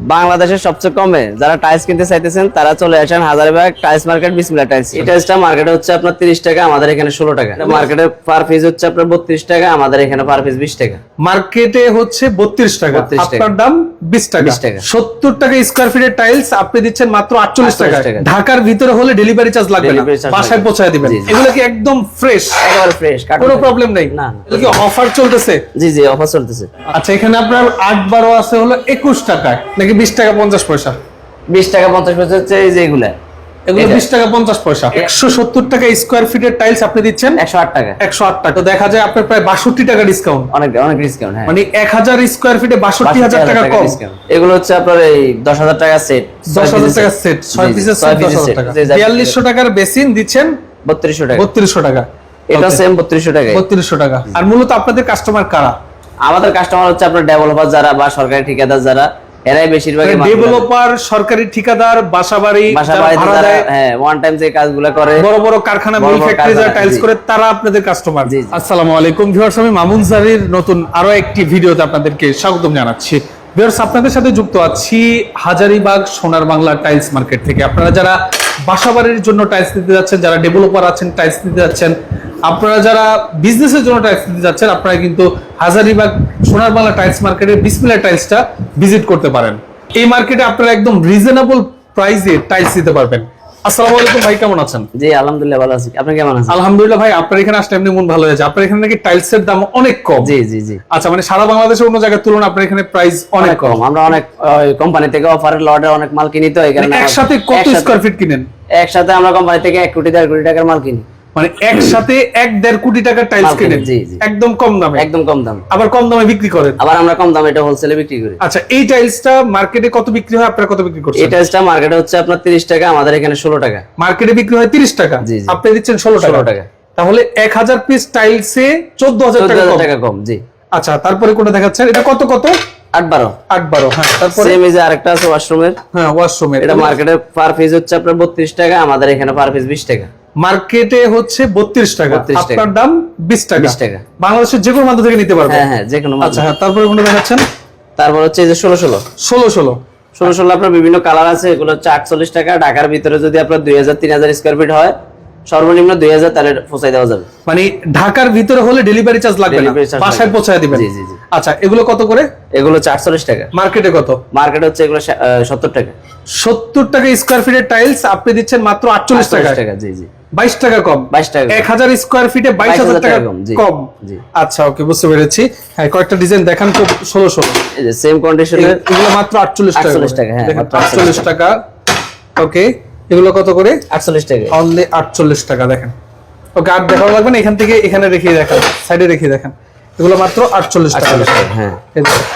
বাংলাদেশের সবচেয়ে কমে যারা টাইলস কিনতে চাইতেছেন তারা চলে আসেন হাজারীবাগ টাইলস মার্কেট বিসমিল্লাহ টাইলস। এই টাইলসটা মার্কেটে হচ্ছে আপনার 30 টাকা, আমাদের এখানে 16 টাকা। মার্কেটে পার পিস হচ্ছে আপনার 32 টাকা, আমাদের এখানে পার পিস 20 টাকা। মার্কেটে হচ্ছে 32 টাকা, আপনার দাম 20 টাকা। 70 টাকা স্কয়ার ফিটের টাইলস আপনি দিচ্ছেন মাত্র 48 টাকা। ঢাকার ভিতরে হলে ডেলিভারি চার্জ লাগবে না, বাসায় পৌঁছায় দিবেন। এগুলো কি একদম ফ্রেশ? একেবারে ফ্রেশ, কোনো প্রবলেম নেই। না, এগুলো কি অফার চলতেছে? জি জি, অফার চলতেছে। আচ্ছা, এখানে আপনার 8-12 আছে হলো 21 টাকা নাকি 20 টাকা 50 পয়সা? 20 টাকা 50 পয়সা হচ্ছে এই যে এগুলো 20 টাকা 50 পয়সা। 170 টাকা স্কয়ার ফিটের টাইলস আপনি দিচ্ছেন 108 টাকা। 108 টাকা। তো দেখা যায় আপনার প্রায় 62 টাকা ডিসকাউন্ট। অনেক ডিসকাউন্ট। হ্যাঁ, মানে 1000 স্কয়ার ফিটে 62,000 টাকা কম। এগুলো হচ্ছে আপনার এই 10,000 টাকা সেট, 10,000 টাকা সেট, 6 পিসের সেট 10,000 টাকা। 4200 টাকার বেসিন দিচ্ছেন 3200 টাকা। 3200 টাকা। এটা সেম 3200 টাকা। 3200 টাকা। আর মূলত আপনাদের কাস্টমার কারা? আমাদের কাস্টমার হচ্ছে আপনার ডেভেলপার যারা বা সরকারি ঠিকাদার যারা, এরাই বেশিরভাগ। ডেভেলপার, সরকারি ঠিকাদার, বাসাবাড়ি ভাড়া দেয়, হ্যাঁ, ওয়ান টাইম যে কাজগুলো করে, বড় বড় কারখানা, মিল ফ্যাক্টরি যারা টাইলস করে, তারা আপনাদের কাস্টমার। আসসালামু আলাইকুম ভিউয়ার্স, আমি মামুন জারির নতুন আরো একটি ভিডিওতে আপনাদেরকে স্বাগতম জানাচ্ছি। ভিউয়ার্স, আপনাদের সাথে যুক্ত আছি হাজারীবাগ সোনার বাংলা টাইলস মার্কেট থেকে। আপনারা যারা বাসাবাড়ির জন্য টাইলস নিতে যাচ্ছেন, যারা ডেভেলপার আছেন টাইলস নিতে যাচ্ছেন, আপনারা যারা বিজনেসের জন্য টাইলস নিতে যাচ্ছেন, আপনারা কিন্তু হাজারীবাগ সোনার বাংলা টাইলস মার্কেটের বিসমিল্লাহ টাইলসটা ভিজিট করতে পারেন। এই মার্কেটে আপনারা একদম রিজনেবল প্রাইসে টাইলস নিতে পারবেন। আসসালামু আলাইকুম ভাই, কেমন আছেন? জি আলহামদুলিল্লাহ ভালো আছি, আপনি কেমন আছেন? আলহামদুলিল্লাহ ভাই, আপনার এখানে আসলে এমনি মন ভালো হয়েছে। আপনার এখানে নাকি টাইলসের দাম অনেক কম? জি জি জি। আচ্ছা, মানে সারা বাংলাদেশের অন্য জায়গার তুলনায় আপনার এখানে প্রাইস অনেক কম। আমরা অনেক কোম্পানি থেকে অফারের লটে অনেক মাল কিনি, তো এই কারণে। একসাথে কত স্কয়ার ফিট কিনেন? একসাথে আমরা কোম্পানি থেকে 1 কোটি 1.5 কোটি টাকার মাল কিনি। মানে একসাথে 1-1.5 কোটি টাকার টাইলস কিনেন? জি জি, একদম কম দামে। একদম কম দামে। আবার কম দামে বিক্রি করেন? আবার আমরা কম দামে এটা হোলসেলে বিক্রি করি। আচ্ছা, এই টাইলসটা মার্কেটে কত বিক্রি হয়, আপনারা কত বিক্রি করছেন? এই টাইলসটা মার্কেটে হচ্ছে আপনার 30 টাকা, আমাদের এখানে 16 টাকা। মার্কেটে বিক্রি হয় 30 টাকা, আপনি দিচ্ছেন 16 টাকা। তাহলে 1000 পিস টাইলসে 14,000 টাকা কম। জি। আচ্ছা, তারপরে কোনটা দেখাচ্ছেন? এটা কত 8-12। হ্যাঁ, তারপরে সেম এই যে আরেকটা আছে ওয়াশরুমের। হ্যাঁ, ওয়াশরুমের। এটা মার্কেটে পার পিস হচ্ছে আপনার 32 টাকা, আমাদের এখানে পার পিস 20 টাকা। মার্কেটে হচ্ছে 32 টাকা, আপনার দাম 20 টাকা। বাংলাদেশের যে কোনো মাধ্যম থেকে নিতে পারবেন? হ্যাঁ হ্যাঁ, যে কোনো। আচ্ছা, হ্যাঁ, তারপরে কোনটা দেখাচ্ছেন? তারপর হচ্ছে এই যে 16 আপনার বিভিন্ন কালার আছে। এগুলো হচ্ছে 48 টাকা। ঢাকার ভিতরে যদি আপনার 2000-3000 স্কয়ার ফিট হয়, সর্বনিম্ন 2000, তাহলে পৌঁছাই দেওয়া যাবে। মানে ঢাকার ভিতরে হলে ডেলিভারি চার্জ লাগবে না, বাসায় পৌঁছায় দিবেন? জি জি জি। আচ্ছা, এগুলো কত করে? এগুলো 48 টাকা। মার্কেটে কত? মার্কেটে হচ্ছে এগুলো 70 টাকা। 70 টাকা স্কয়ার ফিটের টাইলস আপনি দিচ্ছেন মাত্র 48 টাকা। জি জি, 22 টাকা কম। 22 টাকা। 1000 স্কয়ার ফিটে 22,000 টাকা কম। আচ্ছা, ওকে, বুঝতে পেরেছি। হ্যাঁ, কয়েকটা ডিজাইন দেখান তো। 16 এই যে সেম কন্ডিশনে এগুলো মাত্র 48 টাকা। হ্যাঁ, দেখেন 48 টাকা। ওকে, এগুলো কত করে? 48 টাকা। অনলি 48 টাকা। দেখেন, ওকে, আর দেখাও লাগবে না, এখান থেকে এখানে রেখে দেখেন, সাইডে রেখে দেখেন। এগুলো মাত্র 48 টাকা। হ্যাঁ,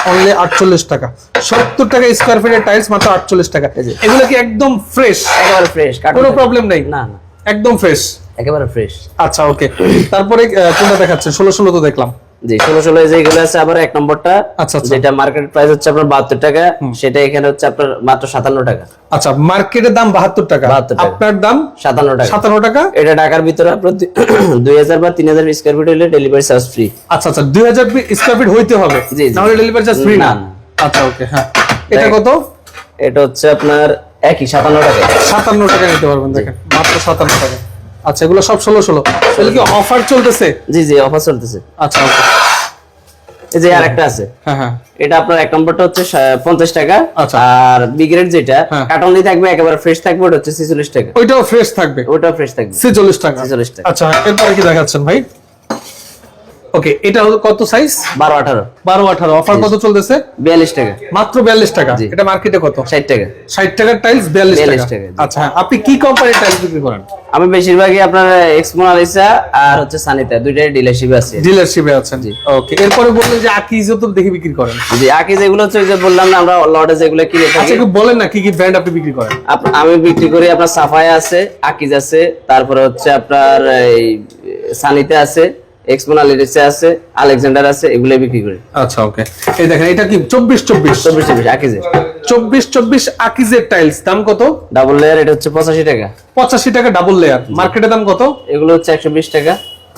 অনলি 48 টাকা। 70 টাকা স্কয়ার ফিটের টাইলস মাত্র 48 টাকা। এগুলো কি একদম ফ্রেশ? একেবারে ফ্রেশ, কোনো প্রবলেম নেই? না না, একদম ফ্রেশ, একেবারে ফ্রেশ। আচ্ছা, ওকে। তারপরে কোনটা দেখাচ্ছেন? 16 তো দেখলাম। জি, 16 এই যে এগুলো আছে। আবার এক নম্বরটা, আচ্ছা, যেটা মার্কেট প্রাইস হচ্ছে আপনার 72 টাকা, সেটা এখানে হচ্ছে আপনার মাত্র 57 টাকা। আচ্ছা, মার্কেটের দাম 72 টাকা, আপনার দাম 57 টাকা। 57 টাকা। এটা ঢাকার ভিতরে আপনার 2000 বা 3000 স্কয়ার ফিট হলে ডেলিভারি চার্জ ফ্রি। আচ্ছা আচ্ছা, 2000 স্কয়ার ফিট হইতে হবে, না হলে ডেলিভারি চার্জ ফ্রি না? আচ্ছা, ওকে। হ্যাঁ, এটা কত? এটা হচ্ছে আপনার একই 57 টাকা। 57 টাকা নিতে পারবেন, দেখেন, মাত্র 57 টাকা। আচ্ছা, এগুলো সব 16। তাহলে কি অফার চলতেছে? জি জি, অফার চলতেছে। আচ্ছা, ওকে। এই যে আরেকটা আছে। হ্যাঁ হ্যাঁ, এটা আপনার এক নম্বরটা হচ্ছে 50 টাকা। আচ্ছা। আর বি গ্রেড যেটা কার্টন দিয়ে থাকবে, একেবারে ফ্রেশ থাকবে, ওটা হচ্ছে 46 টাকা। ওইটাও ফ্রেশ থাকবে? ওটাও ফ্রেশ থাকবে, 46 টাকা। 46 টাকা। আচ্ছা, এরপরে কি দেখাচ্ছেন ভাই? ওকে, এটা কত সাইজ? 12-18। অফার কত চলতেছে? 42 টাকা। মাত্র 42 টাকা। এটা মার্কেটে কত? 60 টাকা। 60 টাকার টাইলস 42 টাকা। আচ্ছা, আপনি কি কোম্পানির টাইলস বিক্রি করেন? আমি বেশিরভাগই আপনার এক্সমোনালিসা আর হচ্ছে সানিতা, দুইটাই ডিলারশিপে আছে। ডিলারশিপে আছেন? জি, ওকে। এরপরে বললেন যে আকিজ তো দেখে বিক্রি করেন? জি, আকিজ এগুলো হচ্ছে যে বললাম না, আমরা লটে যেগুলো কিনে থাকি। আচ্ছা, একটু বলেন না কি কি ব্র্যান্ড আপনি বিক্রি করেন? আমি বিক্রি করি আপনার সাফায়া আছে, আকিজ আছে, তারপরে হচ্ছে আপনার এই সানিতা আছে, এক্সমোনালিসা আছে, আলেকজান্ডার আছে, এগুলো বিক্রি করি। আচ্ছা, ওকে। এই দেখেন, এটা কি 24 আকিজের 24 আকিজের টাইলস দাম কত? ডাবল লেয়ার এটা হচ্ছে 85 টাকা। 85 টাকা ডাবল লেয়ার। মার্কেটের দাম কত? এগুলো হচ্ছে 120 টাকা।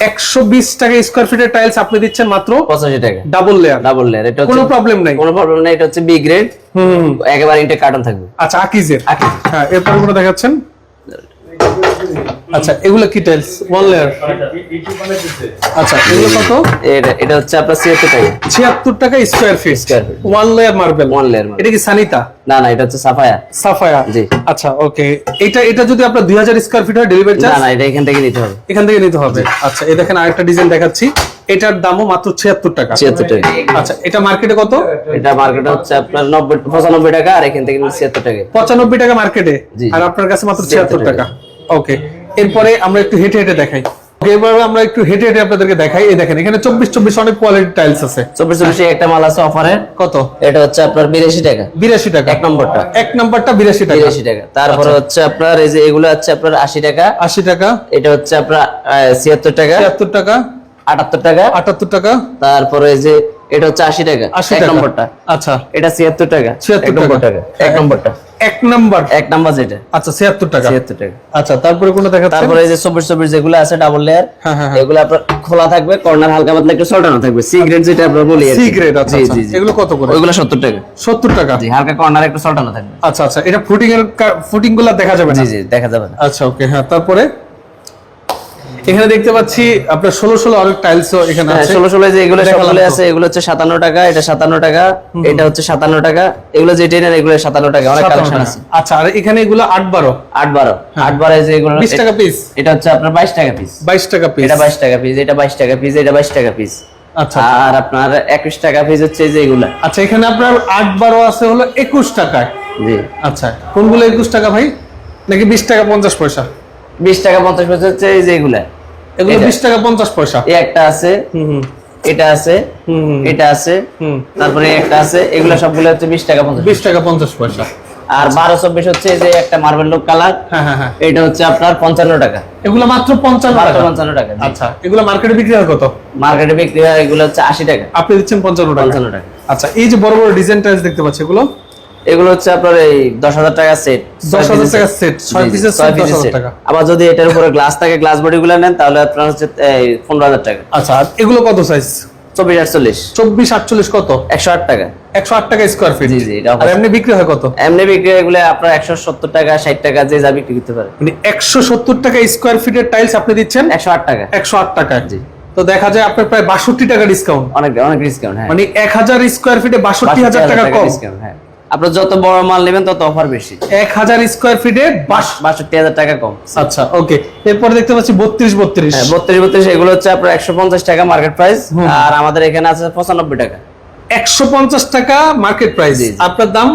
120 টাকা স্কয়ার ফিটের টাইলস আপনি দিচ্ছেন মাত্র 85 টাকা ডাবল লেয়ার। Double layer. এটা কোনো প্রবলেম নাই, কোনো প্রবলেম নাই। এটা হচ্ছে বি গ্রেড, একেবারে ইনটেক কার্টন থাকবে। আচ্ছা আকিজের। আকিজ। হ্যাঁ, এরপর কোনো দেখাচ্ছেন। আচ্ছা এগুলো কি টাইলস? One layer. আচ্ছা এগুলো কত? এটা হচ্ছে আপনার 76 টাকা। 76 টাকা square feet. One layer marble. One layer. এটা কি সানিতা? না না, এটা হচ্ছে সাফায়া। সাফায়া, জি। আচ্ছা ওকে। এটা যদি আপনার 2000 স্কয়ার ফিট হয় ডেলিভারি চার্জ? না না, এটা এখান থেকে নিতে হবে। এখান থেকে নিতে হবে। আচ্ছা এই দেখেন আরেকটা ডিজাইন দেখাচ্ছি, এটার দামও মাত্র 76 টাকা। 76 টাকা। আচ্ছা এটা মার্কেটে কত? এটা মার্কেটে হচ্ছে আপনার 95 টাকা, আর এখান থেকে 76 টাকা। 95 টাকা মার্কেটে, জি। আর আপনার কাছে মাত্র 76 টাকা। ওকে, এরপরে আমরা একটু হেঁটে হেঁটে দেখাই। এবার আমরা একটু হেঁটে হেঁটে আপনাদেরকে দেখাই। এই দেখেন এখানে 24 অনেক কোয়ালিটি টাইলস আছে। 24 একটা মাল আছে অফারে। কত? এটা হচ্ছে আপনার 82 টাকা। 82 টাকা এক নম্বরটা। এক নাম্বারটা 82 টাকা। 82 টাকা। তারপরে হচ্ছে আপনার এই যে এগুলো হচ্ছে আপনার 80 টাকা। 80 টাকা। এটা হচ্ছে আপনার 76 টাকা। 76 টাকা। 78 টাকা। 78 টাকা। তারপরে এই যে এটা হচ্ছে 80 টাকা। 80 এক টাকা। নম্বরটা। আচ্ছা এটা 76 টাকা। 76 টাকা। এক নম্বরটা। এক নাম্বার। এক নাম্বার যেটা। আচ্ছা 76 টাকা। 76 টাকা। আচ্ছা তারপরে কোনটা দেখাচ্ছেন? তারপরে এই যে 24 যেগুলো আছে ডাবল লেয়ার, হ্যাঁ, হ্যাঁ, এগুলো আপনার খোলা থাকবে, কর্নার হালকা পাতলা একটু সল্টানো থাকবে। সি গ্রেড যেটা আমরা বলি আর কি। C grade. আচ্ছা জি আচ্ছা। জি জি। এগুলো কত করে? ওইগুলো 70 টাকা। 70 টাকা। জি, হালকা কর্নার একটু সল্টানো থাকবে। আচ্ছা আচ্ছা, এটা ফুটিং গুলো দেখা যাবে না? জি জি, দেখা যাবে না। আচ্ছা ওকে। হ্যাঁ তারপরে এখানে দেখতে পাচ্ছি আপনার 16 অনেক টাইলসও এখানে আছে। 16 যে এগুলো দেখালাম সবগুলো তো। আছে, এগুলো হচ্ছে 57 টাকা, এটা 57 টাকা, এটা হচ্ছে 57 টাকা, এগুলো যেটা নেন এগুলো 57 টাকা। অনেক 57 কালেকশন টাকা। আছে। আচ্ছা আর এখানে এগুলো 8-12 8 12 যে এগুলো 20 টাকা পিস। এটা হচ্ছে আপনার 22 টাকা পিস। 22 টাকা পিস। এটা 22 টাকা পিস, এটা 22 টাকা পিস, এটা 22 টাকা পিস। আচ্ছা আর আপনার 21 টাকা পিস হচ্ছে এই যে এগুলা। আচ্ছা, এখানে আপনার 8-12 আছে হলো 21 টাকায়। জি। আচ্ছা কোনগুলো 21 টাকা ভাই, নাকি 20 টাকা 50 পয়সা? 20 টাকা 50 পয়সা হচ্ছে এই যে এগুলা। এগুলো এটা। 20 টাকা 50 পয়সা। এই একটা আছে, এটা আছে, এটা আছে, তারপরে একটা আছে, এগুলা সবগুলো হচ্ছে 20 টাকা 50 20 টাকা 50 পয়সা। আর 12-24 হচ্ছে এই যে একটা মার্বেল লোক কালার, হ্যাঁ হ্যাঁ হ্যাঁ। এটা হচ্ছে আপনার 55 টাকা। এগুলো মাত্র 55 মাত্র টাকা। 55 টাকা। জি। আচ্ছা এগুলো মার্কেটে বিক্রি হয় কত? মার্কেটে বিক্রি হয় এগুলো হচ্ছে 80 টাকা। আপনি দিচ্ছেন 55 টাকা। 55 টাকা। আচ্ছা এই যে বড় বড় ডিজাইন টাইলস দেখতে পাচ্ছি, এগুলো এগুলো হচ্ছে আপনার এই 10,000 টাকা সেট। 10,000 টাকা সেট, 6 পিসের সেট 10,000 টাকা। আবার যদি এটার উপরে গ্লাস থাকে, গ্লাস বডি গুলো নেন, তাহলে আপনার হচ্ছে 15,000 টাকা। আচ্ছা আর এগুলো কত সাইজ? 24-48। 24-48 কত? 108 টাকা। 108 টাকা স্কয়ার ফিট। জি জি, এটা আর এমনি বিক্রি হয় কত? এমনি বিক্রি এগুলো আপনার 170 টাকা, 60 টাকা, যে যা বিক্রি করতে পারে। মানে 170 টাকা স্কয়ার ফিটের টাইলস আপনি দিচ্ছেন 108 টাকা। 108 টাকায়। জি। তো দেখা যায় আপনার প্রায় 62 টাকা ডিসকাউন্ট। অনেক অনেক ডিসকাউন্ট। হ্যাঁ, মানে 1000 স্কয়ার ফিটে 62,000 টাকা কম। ডিসকাউন্ট। হ্যাঁ, আপনার যত বড় মাল নেবেন তত অফার বেশি। 1000 স্কয়ার ফিটে 62,000 টাকা কম। আচ্ছা ওকে। এরপর দেখতে পাচ্ছি 32-32। হ্যাঁ, 32 এগুলো হচ্ছে আপনার 150 টাকা মার্কেট প্রাইস, আর আমাদের এখানে আছে 95 টাকা। 150 টাকা মার্কেট প্রাইস, আপনার দাম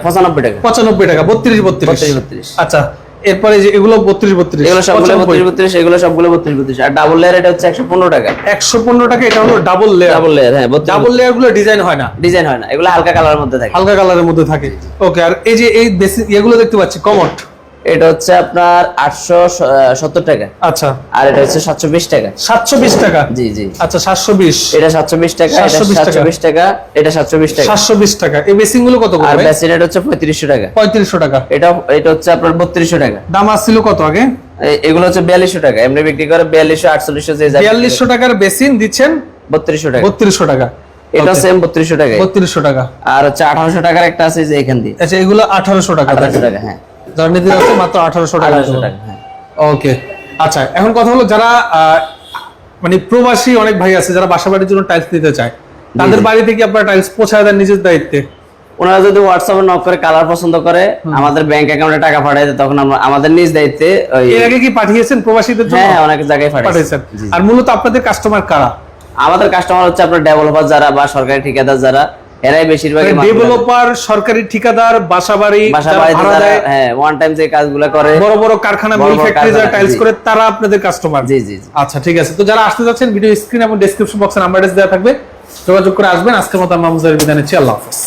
95 টাকা। 95 টাকা। 32-32। 32। আচ্ছা এরপরে যে এগুলো 32-32, এগুলো সবগুলো 32, এগুলো সবগুলো 32। আর ডাবল লেয়ার এটা হচ্ছে 115 টাকা। 115 টাকা। এটা হলো ডাবল লেয়ার। Double layer. হ্যাঁ, ডাবল লেয়ার গুলো ডিজাইন হয় না, ডিজাইন হয় না, এগুলো হালকা কালারের মধ্যে থাকে। হালকা কালারের মধ্যে থাকে। ওকে। আর এই যে এই বেসিক এগুলো দেখতে পাচ্ছি কমোড, এটা হচ্ছে আপনার 870 টাকা। আচ্ছা আর এটা হচ্ছে 720 টাকা। 720 টাকা। জি জি। আচ্ছা 720। এটা 720 টাকা, এটা 720 720 টাকা, এটা 720 টাকা। 720 টাকা। এই বেসিং গুলো কত করে? আর বেসিন এটা হচ্ছে 3500 টাকা। 3500 টাকা। এটা হচ্ছে আপনার 3200 টাকা। দাম আসছিল কত আগে? এগুলো হচ্ছে 4200 টাকা। এমনি বিক্রি করে 4200, 4800, যে যা 4200 টাকার বেসিন দিচ্ছেন 3200 টাকা। 3200 টাকা। এটা সেম 3200 টাকা। 3200 টাকা। আর হচ্ছে 1800 টাকার একটা আছে যে এখান দিয়ে। আচ্ছা এগুলো 1800 টাকা। 1800 টাকা। হ্যাঁ, জার্নিতে আছে মাত্র 1800 টাকা। 1800 টাকা। হ্যাঁ। ওকে। আচ্ছা এখন কথা হলো যারা মানে প্রবাসী অনেক ভাই আছে যারা বাসা বাড়ির জন্য টাইলস নিতে চায়, তাদের বাড়ি থেকে আপনারা টাইলস পৌঁছায় দেন নিজের দায়িত্বে? ওনারা যদি হোয়াটসঅ্যাপে নক করে কালার পছন্দ করে, আমাদের ব্যাংক অ্যাকাউন্টে টাকা পাঠায় দেয়, তখন আমরা আমাদের নিজ দায়িত্বে এর আগে কি পাঠিয়েছেন প্রবাসীদের জন্য? হ্যাঁ, অনেক জায়গায় পাঠিয়েছেন। জি। আর মূলত আপনাদের কাস্টমার কারা? আমাদের কাস্টমার হচ্ছে আপনার ডেভেলপার যারা বা সরকারি ঠিকাদার যারা, এরাই বেশিরভাগই ডেভেলপার, সরকারি ঠিকাদার, বাসাবাড়ি ভাড়া দেয়। হ্যাঁ, ওয়ান টাইম যে কাজগুলো করে, বড় বড় কারখানা, মিল ফ্যাক্টরি যারা টাইলস করে, তারা আপনাদের কাস্টমার। জি জি জি। আচ্ছা ঠিক আছে। তো যারা আসতে যাচ্ছেন, ভিডিও স্ক্রিন এবং ডেসক্রিপশন বক্সে নাম্বার দেওয়া থাকবে, যোগাযোগ করে আসবেন। আজকের মতো আমরা বিদায় নিচ্ছি। আল্লাহ হাফেজ।